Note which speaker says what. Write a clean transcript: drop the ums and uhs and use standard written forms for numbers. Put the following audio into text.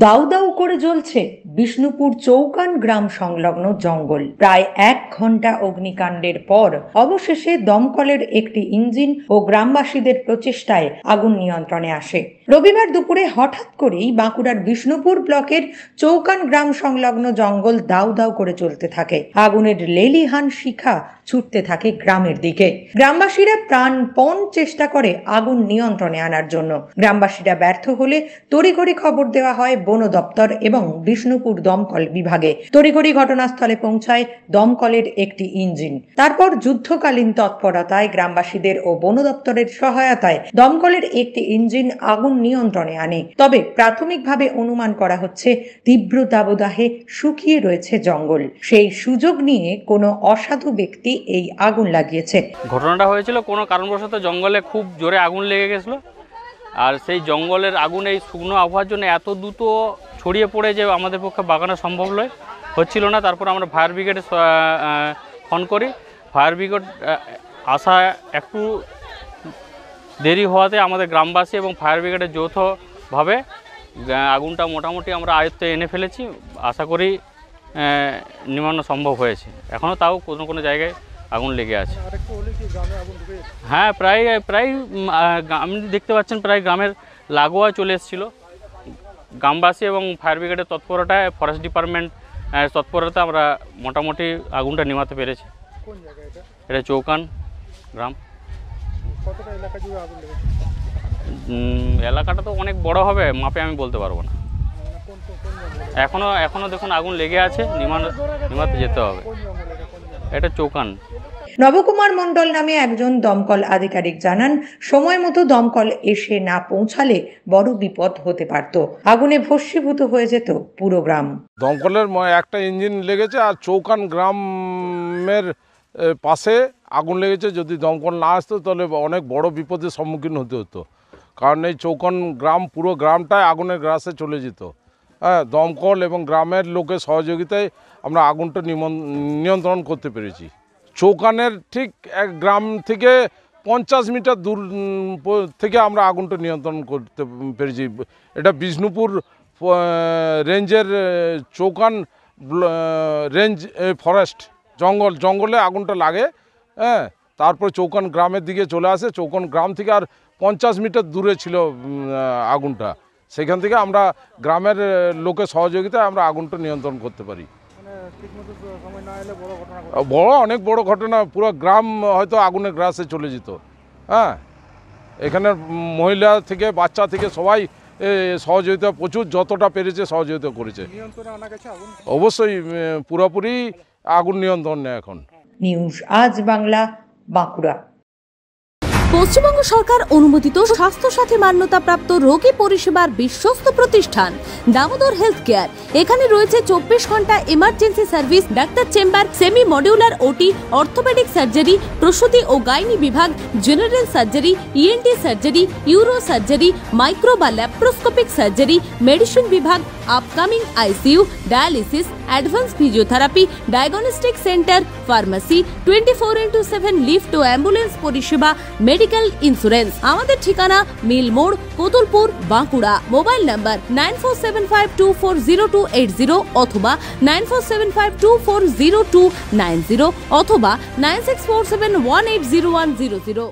Speaker 1: দাউ দাউ করে জ্বলছে বিষ্ণুপুর চৌকান গ্রাম সংলগ্ন জঙ্গল। প্রায় 1 ঘন্টা অগ্নিকাণ্ডের পর অবশেষে দমকলের একটি ইঞ্জিন ও গ্রামবাসীদের প্রচেষ্টায় আগুন নিয়ন্ত্রণে আসে। রবিবার দুপুরে হঠাৎ করেই বাঁকুড়ার বিষ্ণুপুর ব্লকের চৌকান গ্রাম সংলগ্ন জঙ্গল দাউ দাউ করে চলতে থাকে। আগুনের লেলিহান শিখা ছুটতে থাকে গ্রামের দিকে। গ্রামবাসীরা প্রাণপণ চেষ্টা করে আগুন নিয়ন্ত্রণে আনার জন্য। গ্রামবাসীরা ব্যর্থ হলে তড়িঘড়ি খবর দেওয়া হয় বন দপ্তর এবং বিষ্ণুপুর দমকল বিভাগে। তড়িঘড়ি ঘটনাস্থলে পৌঁছায় দমকলের একটি ইঞ্জিন। তারপর যুদ্ধকালীন তৎপরতায় গ্রামবাসীদের ও বন দপ্তরের সহায়তায় দমকলের একটি ইঞ্জিন আগুন নিয়ন্ত্রণে আনে। তবে প্রাথমিকভাবে অনুমান করা হচ্ছে তীব্র দাবদাহে শুকিয়ে রয়েছে জঙ্গল। সেই সুযোগ নিয়ে কোনো অসাধু ব্যক্তি এই আগুন লাগিয়েছে।
Speaker 2: ঘটনাটা হয়েছিল কোনো কারণবশত জঙ্গলে খুব জোরে আগুন লেগে গেছিল, আর সেই জঙ্গলের আগুন এই শুকনো আবহাওয়ার জন্য এত দ্রুত ছড়িয়ে পড়ে যে আমাদের পক্ষে বাগানো সম্ভব হচ্ছিল না। তারপর আমরা ফায়ার ব্রিগেডে ফোন করি। ফায়ার ব্রিগেড আসা একটু দেরি হওয়াতে আমাদের গ্রামবাসী এবং ফায়ার ব্রিগেডের যৌথভাবে আগুনটা মোটামুটি আমরা আয়ত্তে এনে ফেলেছি। আশা করি নির্মাণ সম্ভব হয়েছে। এখনও তাও কোনো কোনো জায়গায় আগুন লেগে আছে। হ্যাঁ, প্রায় আপনি দেখতে পাচ্ছেন প্রায় গ্রামের লাগোয়া চলে এসেছিল। গ্রামবাসী এবং ফায়ার ব্রিগেডের তৎপরতায়, ফরেস্ট ডিপার্টমেন্ট তৎপরতা আমরা মোটামুটি আগুনটা নিভাতে পেরেছি। এটা চৌকান গ্রাম। এলাকাটা তো অনেক বড় হবে, মাপে আমি বলতে পারবো না। এখনো দেখুন আগুন লেগে আছে, নিভাতে যেতে হবে। এটা চৌকান।
Speaker 1: নবকুমার মণ্ডল নামে একজন দমকল আধিকারিক জানান, সময় মতো দমকল এসে না পৌঁছালে বড় বিপদ হতে পারত। আগুনে ভস্মীভূত হয়ে যেত পুরো গ্রাম।
Speaker 3: দমকলের একটা ইঞ্জিন লেগেছে আর চৌকান গ্রামের পাশে আগুন লেগেছে। যদি দমকল না আসতো তাহলে অনেক বড় বিপদের সম্মুখীন হতে হতো, কারণ এই চৌকান গ্রাম পুরো গ্রামটাই আগুনের গ্রাসে চলে যেত। হ্যাঁ, দমকল এবং গ্রামের লোকের সহযোগিতায় আমরা আগুনটা নিয়ন্ত্রণ করতে পেরেছি। চৌকানের ঠিক এক গ্রাম থেকে 50 মিটার দূর থেকে আমরা আগুনটা নিয়ন্ত্রণ করতে পেরেছি। এটা বিষ্ণুপুর রেঞ্জের চৌকান রেঞ্জ ফরেস্ট জঙ্গলে আগুনটা লাগে। হ্যাঁ, তারপর চৌকান গ্রামের দিকে চলে আসে। চৌকান গ্রাম থেকে আর 50 মিটার দূরে ছিল আগুনটা। সেখান থেকে আমরা গ্রামের লোকের সহযোগিতায় আমরা আগুনটা নিয়ন্ত্রণ করতে পারি। অনেক বড় ঘটনা, পুরো গ্রাম হয়তো আগুনের গ্রাসে চলে যেত। হ্যাঁ, এখানে মহিলা থেকে বাচ্চা থেকে সবাই সহযোগিতা প্রচুর, যতটা পেরেছে সহযোগিতা করেছে। অবশ্যই পুরোপুরি আগুন নিয়ন্ত্রণে এখন।
Speaker 1: নিউজ আজ বাংলা, বাঁকুড়া।
Speaker 4: পশ্চিমবঙ্গ সরকার অনুমোদিত স্বাস্থ্যসাথী মান্যতাপ্রাপ্ত রোগী পরিষেবার বিশ্বস্ত প্রতিষ্ঠান দামোদর হেলথ কেয়ার। এখানে রয়েছে 24 ঘন্টা emergency service, doctor chamber, semi modular OT, orthopedic surgery, প্রসূতি ও গাইনি বিভাগ, general surgery, ENT surgery, uro surgery, micro বা ল্যাপ্রোস্কোপিক সার্জারি, মেডিসিন বিভাগ, upcoming ICU, dialysis, advance physiotherapy, diagnostic centre, pharmacy, 24x7 lift ও ambulance পরিষেবা, medical insurance. আমাদের ঠিকানা মিল মোড়, কোতুলপুর, বাঁকুড়া। মোবাইল নাম্বার 9475240280 অথবা 9475240290 অথবা 9647180100।